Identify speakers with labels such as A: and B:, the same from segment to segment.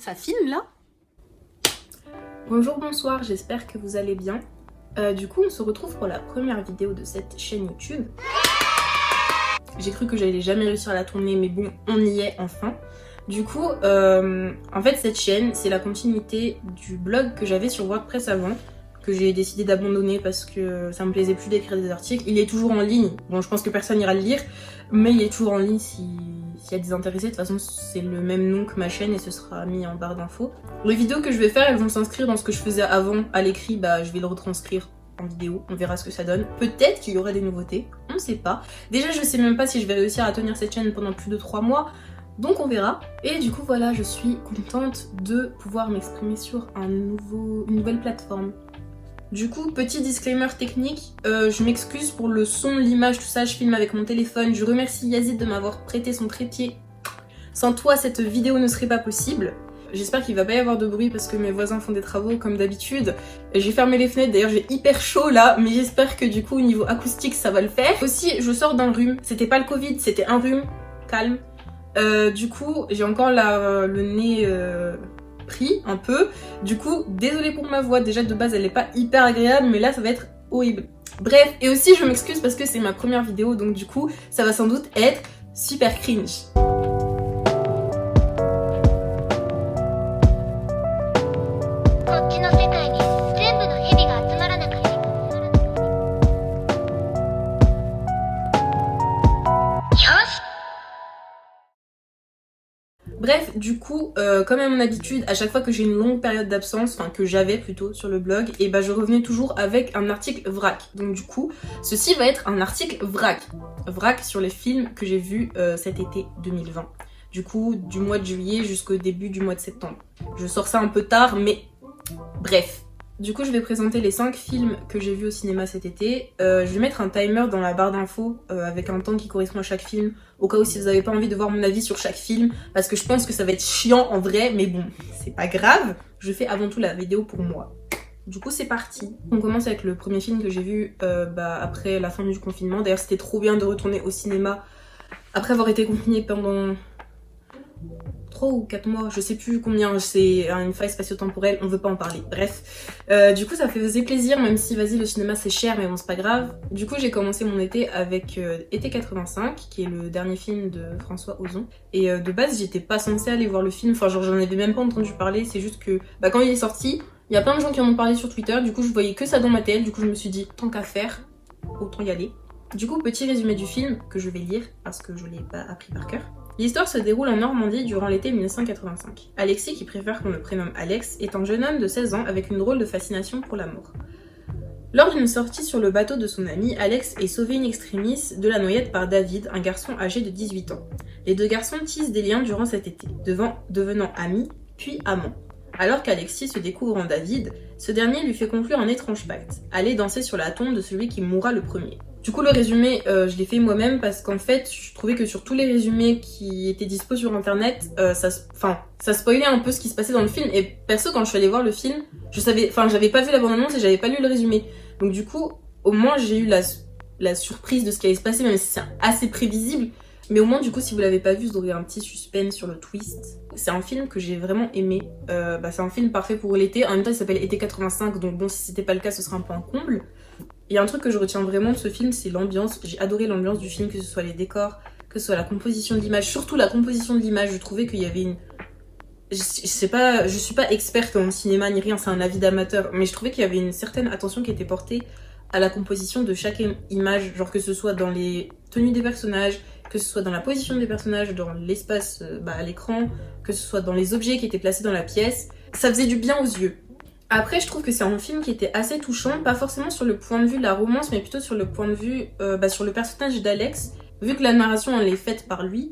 A: Ça filme là?
B: Bonjour, bonsoir, j'espère que vous allez bien. Du coup, on se retrouve pour la première vidéo de cette chaîne YouTube. J'ai cru que j'allais jamais réussir à la tourner, mais bon, on y est enfin. Du coup, en fait, cette chaîne, c'est la continuité du blog que j'avais sur WordPress avant, que j'ai décidé d'abandonner parce que ça me plaisait plus d'écrire des articles. Il est toujours en ligne. Bon, je pense que personne n'ira le lire, mais il est toujours en ligne s'il y a des intéressés. De toute façon, c'est le même nom que ma chaîne et ce sera mis en barre d'infos. Les vidéos que je vais faire, elles vont s'inscrire dans ce que je faisais avant à l'écrit. Bah, je vais le retranscrire en vidéo. On verra ce que ça donne. Peut-être qu'il y aura des nouveautés. On ne sait pas. Déjà, je sais même pas si je vais réussir à tenir cette chaîne pendant plus de 3 mois. Donc on verra. Et du coup, voilà, je suis contente de pouvoir m'exprimer sur une nouvelle plateforme. Du coup, petit disclaimer technique, je m'excuse pour le son, l'image, tout ça, je filme avec mon téléphone. Je remercie Yazid de m'avoir prêté son trépied. Sans toi, cette vidéo ne serait pas possible. J'espère qu'il va pas y avoir de bruit parce que mes voisins font des travaux comme d'habitude. J'ai fermé les fenêtres, d'ailleurs j'ai hyper chaud là, mais j'espère que du coup au niveau acoustique ça va le faire. Aussi, je sors d'un rhume, c'était pas le Covid, c'était un rhume, calme. Du coup, j'ai encore le nez pris un peu. Du coup, désolée pour ma voix, déjà de base elle est pas hyper agréable, mais là ça va être horrible. Bref, et aussi je m'excuse parce que c'est ma première vidéo, donc du coup ça va sans doute être super cringe. Bref, du coup, comme à mon habitude, à chaque fois que j'ai une longue période d'absence, enfin que j'avais plutôt sur le blog, et bah je revenais toujours avec un article vrac. Donc du coup, ceci va être un article vrac. Vrac sur les films que j'ai vus cet été 2020. Du coup, du mois de juillet jusqu'au début du mois de septembre. Je sors ça un peu tard, mais bref. Du coup, je vais présenter les 5 films que j'ai vus au cinéma cet été. Je vais mettre un timer dans la barre d'infos avec un temps qui correspond à chaque film, au cas où si vous n'avez pas envie de voir mon avis sur chaque film, parce que je pense que ça va être chiant en vrai, mais bon, c'est pas grave. Je fais avant tout la vidéo pour moi. Du coup, c'est parti. On commence avec le premier film que j'ai vu après la fin du confinement. D'ailleurs, c'était trop bien de retourner au cinéma après avoir été confinée pendant 3 ou 4 mois, je sais plus combien, c'est une faille spatio-temporelle, on veut pas en parler, bref. Du coup ça faisait plaisir, même si vas-y le cinéma c'est cher, mais bon c'est pas grave. Du coup j'ai commencé mon été avec Été 85, qui est le dernier film de François Ozon. Et de base j'étais pas censée aller voir le film, enfin genre j'en avais même pas entendu parler, c'est juste que quand il est sorti, il y a plein de gens qui en ont parlé sur Twitter, du coup je voyais que ça dans ma tête, du coup je me suis dit tant qu'à faire, autant y aller. Du coup petit résumé du film, que je vais lire parce que je l'ai pas appris par cœur. L'histoire se déroule en Normandie durant l'été 1985. Alexis, qui préfère qu'on le prénomme Alex, est un jeune homme de 16 ans avec une drôle de fascination pour la mort. Lors d'une sortie sur le bateau de son ami, Alex est sauvé in extremis de la noyade par David, un garçon âgé de 18 ans. Les deux garçons tissent des liens durant cet été, devenant amis, puis amants. Alors qu'Alexis se découvre en David, ce dernier lui fait conclure un étrange pacte, aller danser sur la tombe de celui qui mourra le premier. Du coup le résumé, je l'ai fait moi-même parce qu'en fait je trouvais que sur tous les résumés qui étaient dispo sur internet, ça spoilait un peu ce qui se passait dans le film, et perso quand je suis allée voir le film, j'avais pas vu la bande-annonce et j'avais pas lu le résumé. Donc du coup, au moins j'ai eu la surprise de ce qui allait se passer, même si c'est assez prévisible. Mais au moins du coup si vous l'avez pas vu, vous aurez un petit suspense sur le twist. C'est un film que j'ai vraiment aimé, c'est un film parfait pour l'été, en même temps il s'appelle Été 85, donc bon si c'était pas le cas ce serait un peu un comble. Il y a un truc que je retiens vraiment de ce film, c'est l'ambiance. J'ai adoré l'ambiance du film, que ce soit les décors, que ce soit la composition de l'image, surtout la composition de l'image. Je trouvais qu'il y avait une... Je suis pas experte en cinéma ni rien, c'est un avis d'amateur, mais je trouvais qu'il y avait une certaine attention qui était portée à la composition de chaque image, genre que ce soit dans les tenues des personnages, que ce soit dans la position des personnages, dans l'espace à l'écran, que ce soit dans les objets qui étaient placés dans la pièce. Ça faisait du bien aux yeux. Après, je trouve que c'est un film qui était assez touchant, pas forcément sur le point de vue de la romance, mais plutôt sur le point de vue, sur le personnage d'Alex. Vu que la narration, elle est faite par lui,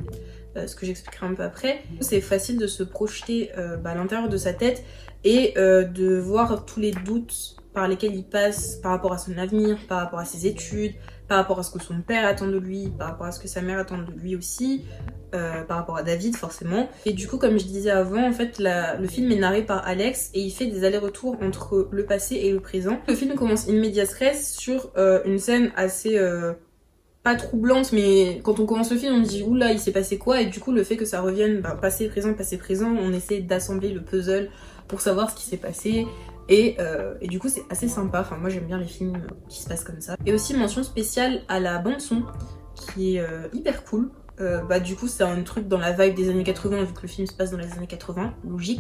B: ce que j'expliquerai un peu après, c'est facile de se projeter à l'intérieur de sa tête et de voir tous les doutes par lesquels il passe par rapport à son avenir, par rapport à ses études, par rapport à ce que son père attend de lui, par rapport à ce que sa mère attend de lui aussi, par rapport à David forcément. Et du coup, comme je disais avant, en fait le film est narré par Alex et il fait des allers-retours entre le passé et le présent. Le film commence in medias res sur une scène assez pas troublante, mais quand on commence le film, on se dit oula, il s'est passé quoi? Et du coup, le fait que ça revienne passé, présent, on essaie d'assembler le puzzle pour savoir ce qui s'est passé. Et du coup, c'est assez sympa. Enfin, moi, j'aime bien les films qui se passent comme ça. Et aussi, mention spéciale à la bande-son, qui est hyper cool. Du coup, c'est un truc dans la vibe des années 80, vu que le film se passe dans les années 80, logique.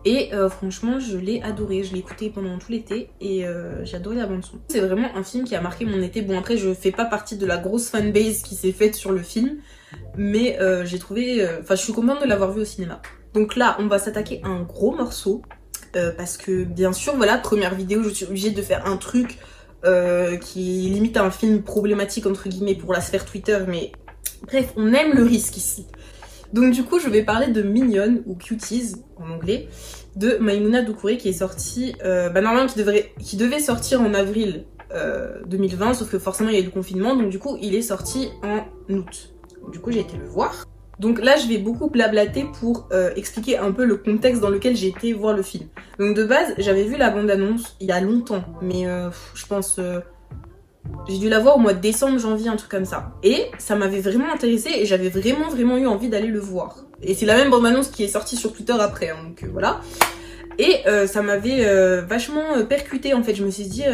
B: Et franchement, je l'ai adoré. Je l'ai écouté pendant tout l'été et j'ai adoré la bande-son. C'est vraiment un film qui a marqué mon été. Bon, après, je fais pas partie de la grosse fanbase qui s'est faite sur le film, mais j'ai trouvé... Enfin, je suis contente de l'avoir vu au cinéma. Donc là, on va s'attaquer à un gros morceau. Parce que bien sûr, voilà, première vidéo, je suis obligée de faire un truc qui est limite un film problématique entre guillemets pour la sphère Twitter, mais bref, on aime le risque ici. Donc du coup, je vais parler de Mignonne, ou Cuties en anglais, de Maïmouna Doucouré qui est sorti, normalement qui devait sortir en avril 2020, sauf que forcément il y a eu le confinement, donc du coup il est sorti en août. Du coup j'ai été le voir. Donc là, je vais beaucoup blablater pour expliquer un peu le contexte dans lequel j'ai été voir le film. Donc de base, j'avais vu la bande-annonce il y a longtemps, mais je pense... j'ai dû la voir au mois de décembre, janvier, un truc comme ça. Et ça m'avait vraiment intéressée et j'avais vraiment eu envie d'aller le voir. Et c'est la même bande-annonce qui est sortie sur Twitter après, hein, donc voilà. Et ça m'avait vachement percuté en fait. Je me suis dit,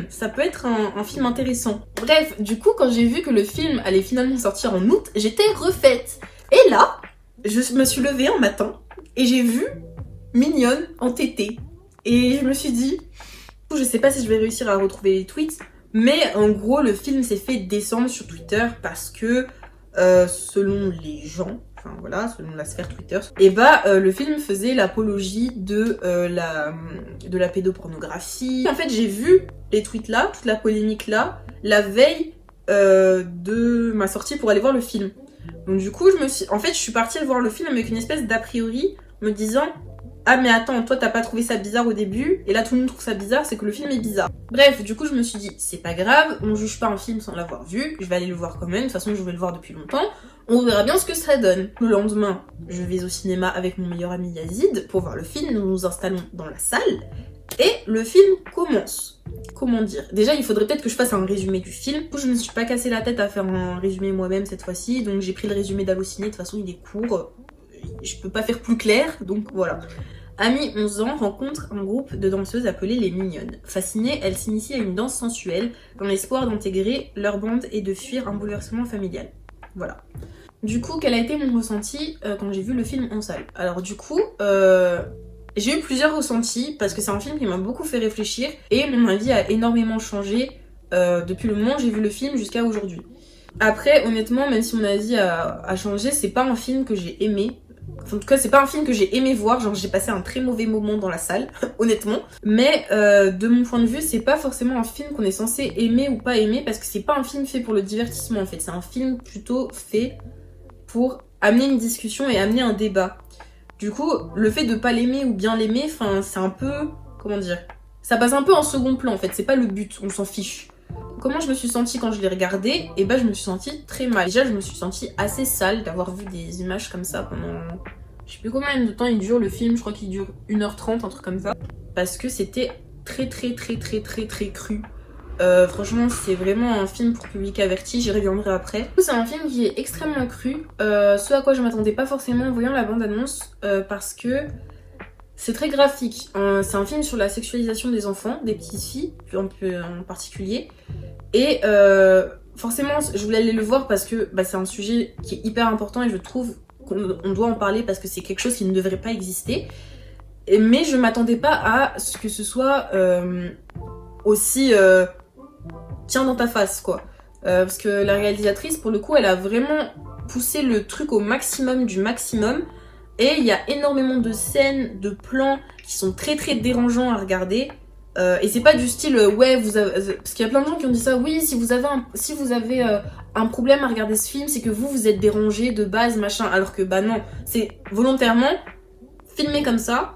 B: ça peut être un film intéressant. Bref, du coup, quand j'ai vu que le film allait finalement sortir en août, j'étais refaite. Et là, je me suis levée un matin et j'ai vu Mignonne en tété. Et je me suis dit, je sais pas si je vais réussir à retrouver les tweets, mais en gros, le film s'est fait descendre sur Twitter parce que, selon les gens, enfin voilà, selon la sphère Twitter, et le film faisait l'apologie de la pédopornographie. En fait, j'ai vu les tweets là, toute la polémique là, la veille de ma sortie pour aller voir le film. Donc du coup, je suis partie voir le film avec une espèce d'a priori, me disant ah mais attends, toi t'as pas trouvé ça bizarre au début, et là tout le monde trouve ça bizarre, c'est que le film est bizarre. Bref, du coup je me suis dit, c'est pas grave, on juge pas un film sans l'avoir vu, je vais aller le voir quand même, de toute façon je vais le voir depuis longtemps, on verra bien ce que ça donne. Le lendemain, je vais au cinéma avec mon meilleur ami Yazid pour voir le film, nous nous installons dans la salle, et le film commence. Comment dire? Déjà, il faudrait peut-être que je fasse un résumé du film. Du coup, je me suis pas cassé la tête à faire un résumé moi-même cette fois-ci, donc j'ai pris le résumé d'Allociné, de toute façon il est court, je peux pas faire plus clair, donc voilà. Amy, 11 ans, rencontre un groupe de danseuses appelées les Mignonnes. Fascinée, elle s'initie à une danse sensuelle dans l'espoir d'intégrer leur bande et de fuir un bouleversement familial. Voilà. Du coup, quel a été mon ressenti quand j'ai vu le film en salle? Alors du coup, j'ai eu plusieurs ressentis parce que c'est un film qui m'a beaucoup fait réfléchir et mon avis a énormément changé depuis le moment où j'ai vu le film jusqu'à aujourd'hui. Après, honnêtement, même si mon avis a changé, c'est pas un film que j'ai aimé. Enfin, en tout cas, c'est pas un film que j'ai aimé voir, genre j'ai passé un très mauvais moment dans la salle, honnêtement. Mais de mon point de vue, c'est pas forcément un film qu'on est censé aimer ou pas aimer, parce que c'est pas un film fait pour le divertissement en fait. C'est un film plutôt fait pour amener une discussion et amener un débat. Du coup, le fait de pas l'aimer ou bien l'aimer, enfin, c'est un peu... Comment dire? Ça passe un peu en second plan en fait, c'est pas le but, on s'en fiche. Comment je me suis sentie quand je l'ai regardé? Et je me suis sentie très mal. Déjà, je me suis sentie assez sale d'avoir vu des images comme ça pendant... Je sais plus combien de temps il dure le film, je crois qu'il dure 1h30, un truc comme ça. Parce que c'était très cru. Franchement, c'est vraiment un film pour public averti, j'y reviendrai après. C'est un film qui est extrêmement cru, ce à quoi je m'attendais pas forcément en voyant la bande-annonce, parce que c'est très graphique. C'est un film sur la sexualisation des enfants, des petites filles en particulier. Et forcément, je voulais aller le voir parce que c'est un sujet qui est hyper important et je trouve qu'on doit en parler parce que c'est quelque chose qui ne devrait pas exister. Mais je m'attendais pas à ce que ce soit aussi tiens dans ta face, quoi. Parce que la réalisatrice, pour le coup, elle a vraiment poussé le truc au maximum du maximum. Et il y a énormément de scènes, de plans qui sont très dérangeants à regarder. Et c'est pas du style ouais parce qu'il y a plein de gens qui ont dit ça, oui, si vous avez un problème à regarder ce film, c'est que vous êtes dérangé de base, machin, alors que non, c'est volontairement filmé comme ça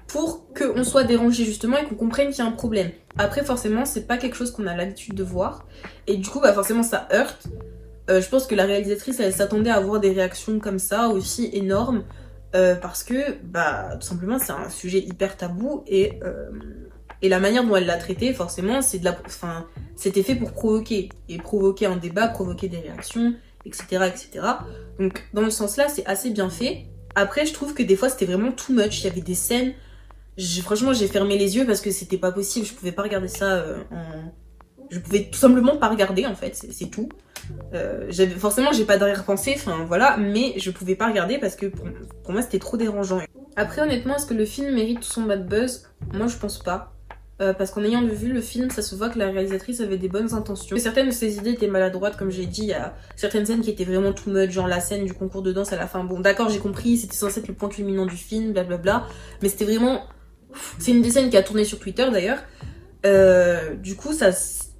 B: pour qu'on soit dérangé justement et qu'on comprenne qu'il y a un problème. Après forcément c'est pas quelque chose qu'on a l'habitude de voir et du coup forcément ça heurte. Je pense que la réalisatrice elle s'attendait à avoir des réactions comme ça aussi énormes parce que tout simplement c'est un sujet hyper tabou et Et la manière dont elle l'a traité, forcément, enfin, c'était fait pour provoquer. Et provoquer un débat, provoquer des réactions, etc., etc. Donc, dans ce sens-là, c'est assez bien fait. Après, je trouve que des fois, c'était vraiment too much. Il y avait des scènes... Franchement, j'ai fermé les yeux parce que c'était pas possible. Je pouvais pas regarder ça Je pouvais tout simplement pas regarder, en fait. C'est tout. Forcément, j'ai pas d'arrière-pensée, enfin, voilà. Mais je pouvais pas regarder parce que pour moi, c'était trop dérangeant. Après, honnêtement, est-ce que le film mérite tout son bad buzz? Moi, je pense pas. Parce qu'en ayant vu le film, ça se voit que la réalisatrice avait des bonnes intentions. Certaines de ses idées étaient maladroites, comme j'ai dit, il y a certaines scènes qui étaient vraiment too much, genre la scène du concours de danse à la fin. Bon, d'accord, j'ai compris, c'était censé être le point culminant du film, blablabla, mais c'était vraiment... C'est une des scènes qui a tourné sur Twitter, d'ailleurs. Du coup,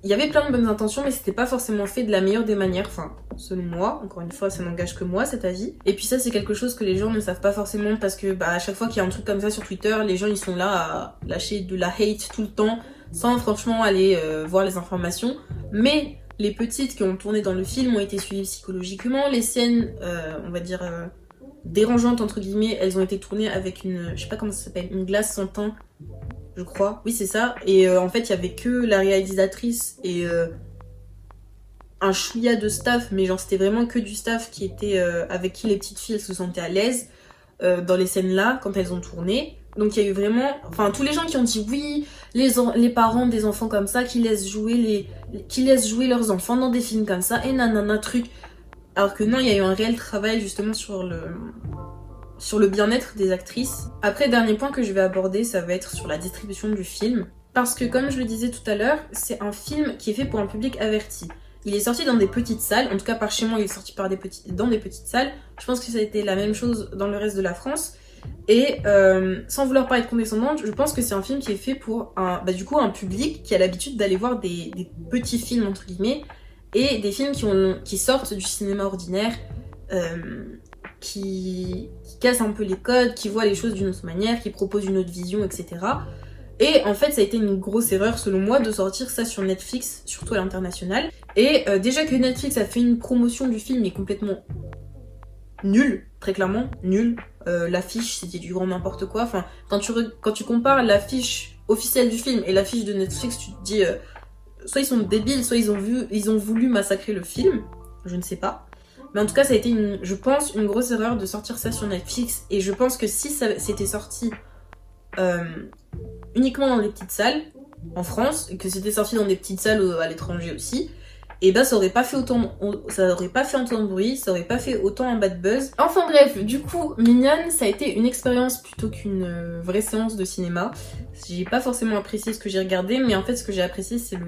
B: il y avait plein de bonnes intentions, mais c'était pas forcément fait de la meilleure des manières, enfin, selon moi. Encore une fois, ça n'engage que moi, cet avis. Et puis ça, c'est quelque chose que les gens ne savent pas forcément, parce que à chaque fois qu'il y a un truc comme ça sur Twitter, les gens, ils sont là à lâcher de la hate tout le temps, sans franchement aller voir les informations. Mais les petites qui ont tourné dans le film ont été suivies psychologiquement. Les scènes, on va dire, dérangeantes, entre guillemets, elles ont été tournées avec une, je sais pas comment ça s'appelle, une glace sans teint, je crois. Oui, c'est ça. Et en fait, il y avait que la réalisatrice et un chouïa de staff, mais genre, c'était vraiment que du staff qui était avec qui les petites filles se sentaient à l'aise dans les scènes-là, quand elles ont tourné. Donc, il y a eu vraiment... Enfin, tous les gens qui ont dit oui, les parents des enfants comme ça, qui laissent jouer leurs enfants dans des films comme ça, et nanana, truc. Alors que non, il y a eu un réel travail, justement, sur le bien-être des actrices. Après, dernier point que je vais aborder, ça va être sur la distribution du film. Parce que, comme je le disais tout à l'heure, c'est un film qui est fait pour un public averti. Il est sorti dans des petites salles, en tout cas par chez moi, il est sorti dans des petites salles. Je pense que ça a été la même chose dans le reste de la France. Et sans vouloir pas être condescendante, je pense que c'est un film qui est fait pour un public qui a l'habitude d'aller voir des petits films, entre guillemets, et des films qui sortent du cinéma ordinaire, qui casse un peu les codes, qui voit les choses d'une autre manière, qui propose une autre vision, etc. Et en fait, ça a été une grosse erreur, selon moi, de sortir ça sur Netflix, surtout à l'international. Et déjà que Netflix a fait une promotion du film est complètement nulle, très clairement, nulle. L'affiche, c'était du grand n'importe quoi. Enfin, quand tu compares l'affiche officielle du film et l'affiche de Netflix, tu te dis... soit ils sont débiles, soit ils ont voulu massacrer le film. Je ne sais pas. Mais en tout cas, ça a été, je pense, une grosse erreur de sortir ça sur Netflix. Et je pense que si ça s'était sorti uniquement dans des petites salles, en France, et que c'était sorti dans des petites salles à l'étranger aussi, et bah ça aurait pas fait autant de bruit, ça aurait pas fait autant un bad buzz. Enfin bref, du coup, Mignonne, ça a été une expérience plutôt qu'une vraie séance de cinéma. J'ai pas forcément apprécié ce que j'ai regardé, mais en fait ce que j'ai apprécié c'est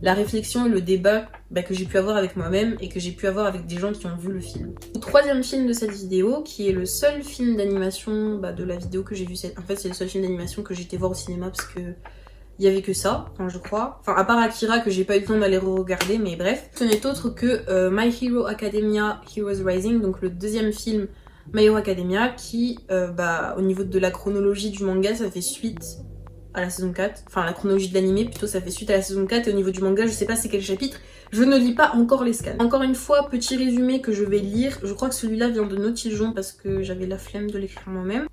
B: la réflexion et le débat que j'ai pu avoir avec moi-même et que j'ai pu avoir avec des gens qui ont vu le film. Le troisième film de cette vidéo, qui est le seul film d'animation de la vidéo que j'ai vu, en fait c'est le seul film d'animation que j'ai été voir au cinéma parce que il y avait que ça, enfin je crois. Enfin à part Akira que j'ai pas eu le temps d'aller re-regarder, mais bref. Ce n'est autre que My Hero Academia Heroes Rising, donc le deuxième film My Hero Academia qui, au niveau de la chronologie du manga, ça fait suite à la saison 4. Enfin la chronologie de l'anime plutôt, ça fait suite à la saison 4 et au niveau du manga, je sais pas c'est quel chapitre. Je ne lis pas encore les scans. Encore une fois, petit résumé que je vais lire. Je crois que celui-là vient de Nautiljon parce que j'avais la flemme de l'écrire moi-même.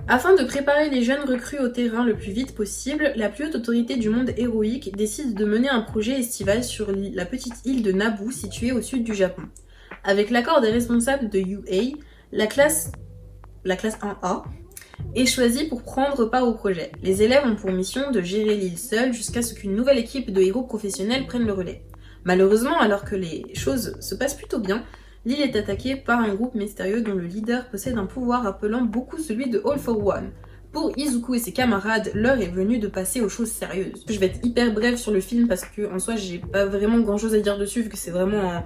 B: Afin de préparer les jeunes recrues au terrain le plus vite possible, la plus haute autorité du monde héroïque décide de mener un projet estival sur la petite île de Naboo située au sud du Japon. Avec l'accord des responsables de UA, la classe 1A est choisie pour prendre part au projet. Les élèves ont pour mission de gérer l'île seuls jusqu'à ce qu'une nouvelle équipe de héros professionnels prenne le relais. Malheureusement, alors que les choses se passent plutôt bien, l'île est attaquée par un groupe mystérieux dont le leader possède un pouvoir rappelant beaucoup celui de All for One. Pour Izuku et ses camarades, l'heure est venue de passer aux choses sérieuses. Je vais être hyper brève sur le film parce que en soi j'ai pas vraiment grand chose à dire dessus vu que c'est vraiment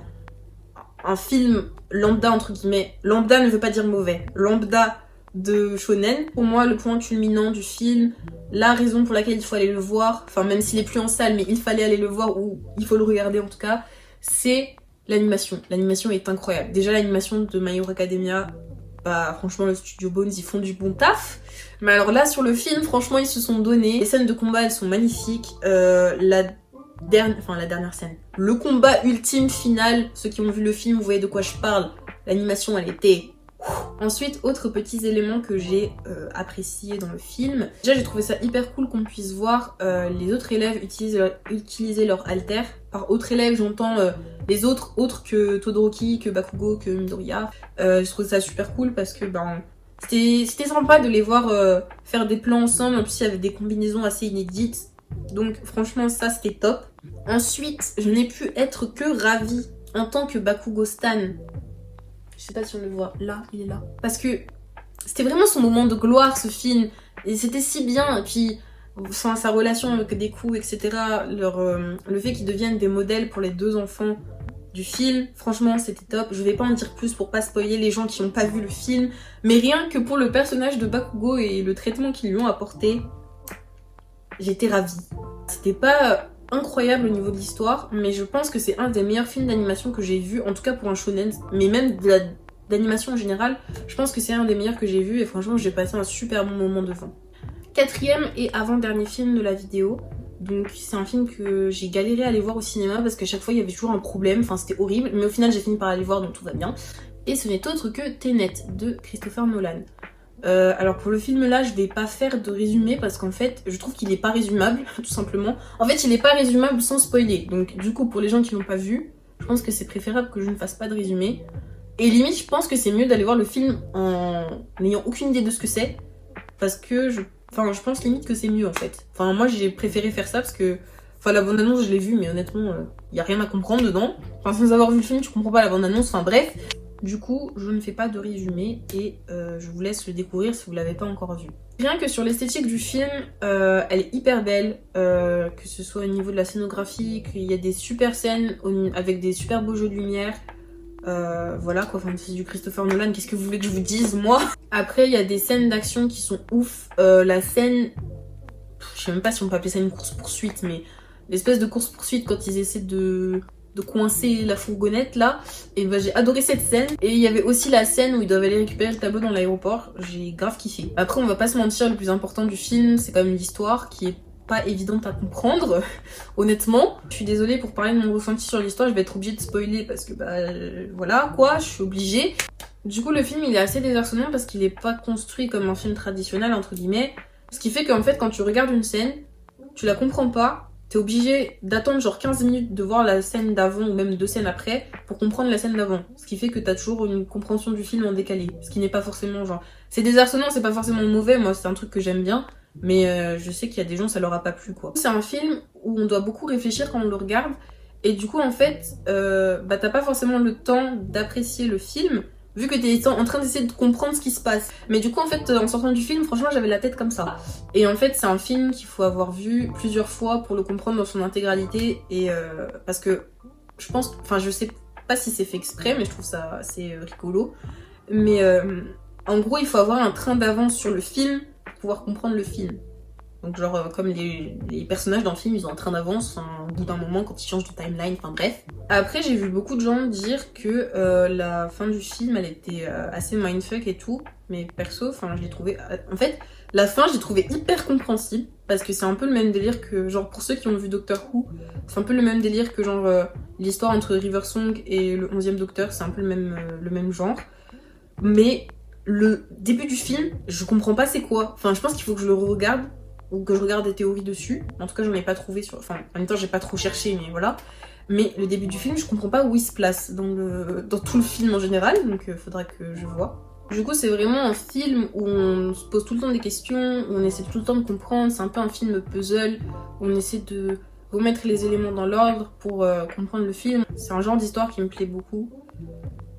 B: un film lambda entre guillemets. Lambda ne veut pas dire mauvais. Lambda de shonen. Pour moi le point culminant du film, la raison pour laquelle il faut aller le voir, enfin même s'il est plus en salle mais il fallait aller le voir ou il faut le regarder en tout cas, c'est l'animation. L'animation est incroyable. Déjà l'animation de My Hero Academia, franchement le studio Bones ils font du bon taf. Mais alors là sur le film franchement ils se sont donnés. Les scènes de combat elles sont magnifiques. La dernière scène. Le combat ultime final, ceux qui ont vu le film vous voyez de quoi je parle. L'animation elle était Ensuite, autres petits éléments que j'ai appréciés dans le film. Déjà, j'ai trouvé ça hyper cool qu'on puisse voir les autres élèves utiliser leur haltère. Par autres élèves, j'entends les autres que Todoroki, que Bakugo, que Midoriya. Je trouve ça super cool parce que c'était sympa de les voir faire des plans ensemble. En plus, il y avait des combinaisons assez inédites. Donc franchement, ça c'était top. Ensuite, je n'ai pu être que ravie en tant que Bakugo Stan. Je sais pas si on le voit. Là, il est là. Parce que c'était vraiment son moment de gloire, ce film. Et c'était si bien. Et puis, sans sa relation avec Deku, etc. Le fait qu'ils deviennent des modèles pour les deux enfants du film, franchement, c'était top. Je vais pas en dire plus pour pas spoiler les gens qui n'ont pas vu le film. Mais rien que pour le personnage de Bakugo et le traitement qu'ils lui ont apporté, j'étais ravie. C'était pas incroyable au niveau de l'histoire, mais je pense que c'est un des meilleurs films d'animation que j'ai vu, en tout cas pour un shonen, mais même d'animation en général, je pense que c'est un des meilleurs que j'ai vu et franchement j'ai passé un super bon moment devant. Quatrième et avant-dernier film de la vidéo, donc c'est un film que j'ai galéré à aller voir au cinéma parce qu'à chaque fois il y avait toujours un problème, enfin c'était horrible, mais au final j'ai fini par aller voir donc tout va bien. Et ce n'est autre que Tenet de Christopher Nolan. Alors pour le film là, je vais pas faire de résumé parce qu'en fait, je trouve qu'il est pas résumable, tout simplement. En fait, il est pas résumable sans spoiler. Donc du coup, pour les gens qui l'ont pas vu, je pense que c'est préférable que je ne fasse pas de résumé. Et limite, je pense que c'est mieux d'aller voir le film en n'ayant aucune idée de ce que c'est. Parce que je pense limite que c'est mieux en fait. Enfin, moi j'ai préféré faire ça parce que... Enfin, la bande-annonce, je l'ai vue, mais honnêtement, y a rien à comprendre dedans. Enfin, sans avoir vu le film, tu comprends pas la bande-annonce, enfin bref. Du coup, je ne fais pas de résumé et je vous laisse le découvrir si vous l'avez pas encore vu. Rien que sur l'esthétique du film, elle est hyper belle, que ce soit au niveau de la scénographie, qu'il y a des super scènes avec des super beaux jeux de lumière. Voilà quoi, enfin c'est du Christopher Nolan, qu'est-ce que vous voulez que je vous dise moi? Après, il y a des scènes d'action qui sont ouf. La scène, je sais même pas si on peut appeler ça une course-poursuite, mais l'espèce de course-poursuite quand ils essaient de coincer la fourgonnette là, et j'ai adoré cette scène. Et il y avait aussi la scène où ils doivent aller récupérer le tableau dans l'aéroport, j'ai grave kiffé. Après on va pas se mentir, le plus important du film c'est quand même l'histoire qui est pas évidente à comprendre, honnêtement. Je suis désolée pour parler de mon ressenti sur l'histoire, je vais être obligée de spoiler parce que voilà quoi, je suis obligée. Du coup le film il est assez désarçonnant parce qu'il est pas construit comme un film traditionnel entre guillemets, ce qui fait qu'en fait quand tu regardes une scène, tu la comprends pas. T'es obligé d'attendre genre 15 minutes de voir la scène d'avant ou même 2 scènes après pour comprendre la scène d'avant. Ce qui fait que t'as toujours une compréhension du film en décalé. Ce qui n'est pas forcément genre... C'est désarçonnant, c'est pas forcément mauvais, moi c'est un truc que j'aime bien. Mais je sais qu'il y a des gens ça leur a pas plu quoi. C'est un film où on doit beaucoup réfléchir quand on le regarde. Et du coup en fait, t'as pas forcément le temps d'apprécier le film. Vu que t'es en train d'essayer de comprendre ce qui se passe. Mais du coup, en fait, en sortant du film, franchement, j'avais la tête comme ça. Et en fait, c'est un film qu'il faut avoir vu plusieurs fois pour le comprendre dans son intégralité. Et parce que je pense... Enfin, je sais pas si c'est fait exprès, mais je trouve ça assez rigolo. Mais en gros, il faut avoir un train d'avance sur le film pour pouvoir comprendre le film. Donc genre comme les personnages dans le film ils ont un train d'avance au bout d'un moment quand ils changent de timeline, enfin bref. Après j'ai vu beaucoup de gens dire que la fin du film elle était assez mindfuck et tout, mais perso enfin je l'ai trouvé... En fait la fin je l'ai trouvé hyper compréhensible parce que c'est un peu le même délire que genre pour ceux qui ont vu Doctor Who, c'est un peu le même délire que genre l'histoire entre River Song et le 11e Docteur, c'est un peu le même genre. Mais le début du film je comprends pas c'est quoi, enfin je pense qu'il faut que je le regarde ou que je regarde des théories dessus. En tout cas, j'en ai pas trouvé sur... Enfin, en même temps, j'ai pas trop cherché, mais voilà. Mais le début du film, je comprends pas où il se place dans tout le film en général, donc faudra que je vois. Du coup, c'est vraiment un film où on se pose tout le temps des questions, où on essaie tout le temps de comprendre. C'est un peu un film puzzle, où on essaie de remettre les éléments dans l'ordre pour comprendre le film. C'est un genre d'histoire qui me plaît beaucoup.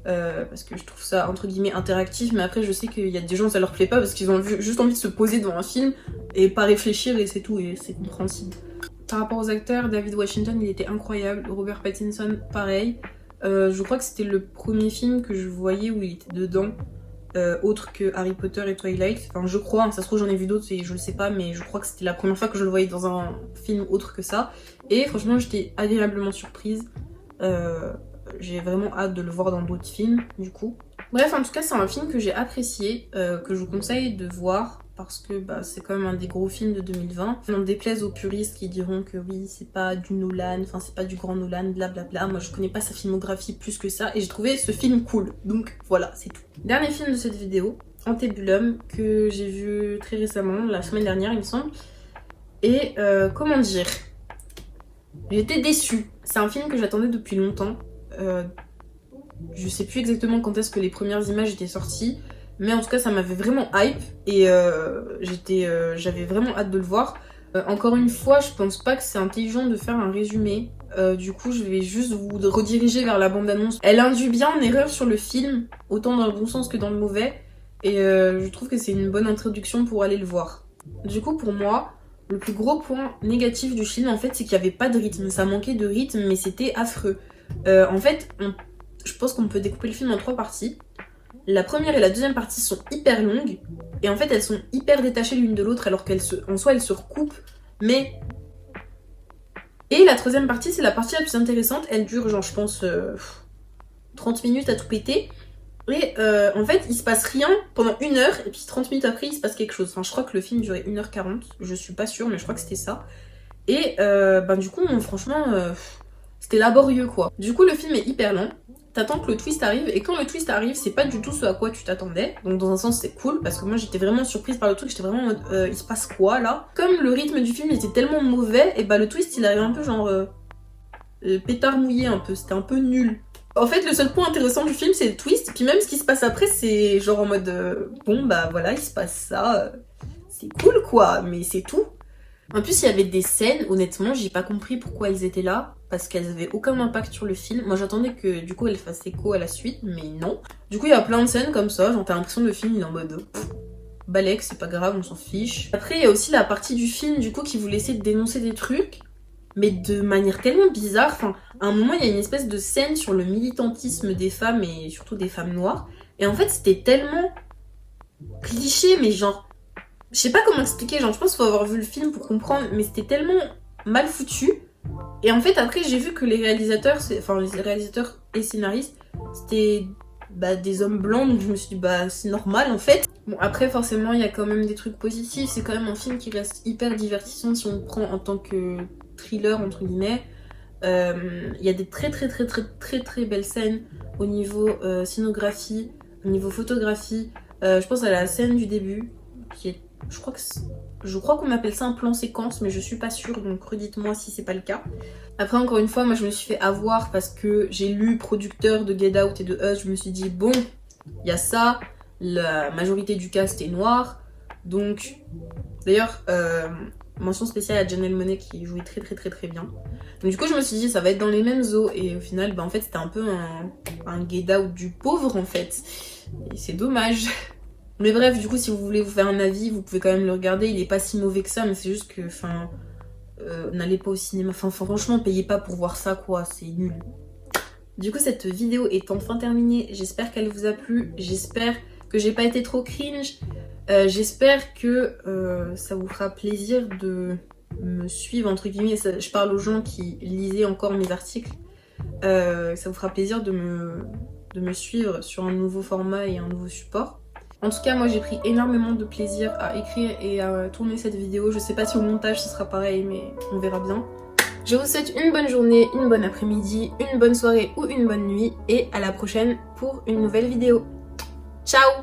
B: Parce que je trouve ça entre guillemets interactif, mais après je sais qu'il y a des gens ça leur plaît pas parce qu'ils ont juste envie de se poser devant un film et pas réfléchir et c'est tout, et c'est compréhensible. Par rapport aux acteurs, David Washington il était incroyable, Robert Pattinson pareil. Je crois que c'était le premier film que je voyais où il était dedans, autre que Harry Potter et Twilight. Enfin je crois, hein, ça se trouve j'en ai vu d'autres et je le sais pas, mais je crois que c'était la première fois que je le voyais dans un film autre que ça. Et franchement j'étais agréablement surprise. J'ai vraiment hâte de le voir dans d'autres films, du coup. Bref, en tout cas, c'est un film que j'ai apprécié, que je vous conseille de voir. parce que c'est quand même un des gros films de 2020. On déplaise aux puristes qui diront que oui, c'est pas du Nolan, enfin c'est pas du grand Nolan, blablabla. Moi je connais pas sa filmographie plus que ça et j'ai trouvé ce film cool. Donc voilà, c'est tout. Dernier film de cette vidéo, Antebellum, que j'ai vu très récemment, la semaine dernière il me semble. Et comment dire, j'étais déçue. C'est un film que j'attendais depuis longtemps. Je sais plus exactement quand est-ce que les premières images étaient sorties. Mais en tout cas, ça m'avait vraiment hype et j'avais vraiment hâte de le voir. Encore une fois, je pense pas que c'est intelligent de faire un résumé. Du coup, je vais juste vous rediriger vers la bande-annonce. Elle induit bien en erreur sur le film, autant dans le bon sens que dans le mauvais. Et je trouve que c'est une bonne introduction pour aller le voir. Du coup, pour moi, le plus gros point négatif du film, en fait, c'est qu'il n'y avait pas de rythme. Ça manquait de rythme, mais c'était affreux. En fait, je pense qu'on peut découper le film en 3 parties. La première et la deuxième partie sont hyper longues et en fait elles sont hyper détachées l'une de l'autre alors qu'en soi elles se recoupent, mais... Et la troisième partie, c'est la partie la plus intéressante, elle dure genre je pense 30 minutes à tout péter et en fait il se passe rien pendant 1 heure et puis 30 minutes après il se passe quelque chose. Enfin je crois que le film durait 1h40, je suis pas sûre mais je crois que c'était ça. Et du coup franchement c'était laborieux quoi. Du coup le film est hyper long. T'attends que le twist arrive, et quand le twist arrive, c'est pas du tout ce à quoi tu t'attendais. Donc dans un sens c'est cool, parce que moi j'étais vraiment surprise par le truc, j'étais vraiment en mode il se passe quoi là? Comme le rythme du film était tellement mauvais, et le twist il arrive un peu genre pétard mouillé un peu, c'était un peu nul. En fait le seul point intéressant du film c'est le twist, puis même ce qui se passe après c'est genre en mode bon voilà il se passe ça, c'est cool quoi, mais c'est tout. En plus, il y avait des scènes, honnêtement, j'ai pas compris pourquoi elles étaient là, parce qu'elles avaient aucun impact sur le film. Moi, j'attendais que, du coup, elles fassent écho à la suite, mais non. Du coup, il y a plein de scènes comme ça, genre t'as l'impression que le film, il est en mode... balèque, c'est pas grave, on s'en fiche. Après, il y a aussi la partie du film, du coup, qui voulait essayer de dénoncer des trucs, mais de manière tellement bizarre. Enfin, à un moment, il y a une espèce de scène sur le militantisme des femmes, et surtout des femmes noires. Et en fait, c'était tellement cliché, mais genre... Je sais pas comment expliquer, genre je pense qu'il faut avoir vu le film pour comprendre, mais c'était tellement mal foutu. Et en fait après j'ai vu que les réalisateurs et scénaristes, c'était des hommes blancs, donc je me suis dit c'est normal en fait. Bon après forcément il y a quand même des trucs positifs, c'est quand même un film qui reste hyper divertissant si on le prend en tant que thriller entre guillemets. Il y a des très belles scènes au niveau scénographie, au niveau photographie. Je pense à la scène du début qui est... Je crois qu'on appelle ça un plan séquence, mais je suis pas sûre, donc redites-moi si c'est pas le cas. Après, encore une fois, moi je me suis fait avoir parce que j'ai lu producteur de Get Out et de Us, je me suis dit, bon, il y a ça, la majorité du cast est noir, donc... D'ailleurs, mention spéciale à Janelle Monáe qui jouait très bien. Donc du coup, je me suis dit, ça va être dans les mêmes eaux, et au final, en fait, c'était un peu un Get Out du pauvre, en fait. Et c'est dommage. Mais bref, du coup, si vous voulez vous faire un avis, vous pouvez quand même le regarder. Il est pas si mauvais que ça, mais c'est juste que, n'allez pas au cinéma. Enfin, franchement, payez pas pour voir ça, quoi. C'est nul. Du coup, cette vidéo est enfin terminée. J'espère qu'elle vous a plu. J'espère que j'ai pas été trop cringe. J'espère que ça vous fera plaisir de me suivre, entre guillemets. Je parle aux gens qui lisaient encore mes articles. Ça vous fera plaisir de me suivre sur un nouveau format et un nouveau support. En tout cas, moi j'ai pris énormément de plaisir à écrire et à tourner cette vidéo. Je sais pas si au montage ce sera pareil, mais on verra bien. Je vous souhaite une bonne journée, une bonne après-midi, une bonne soirée ou une bonne nuit. Et à la prochaine pour une nouvelle vidéo. Ciao!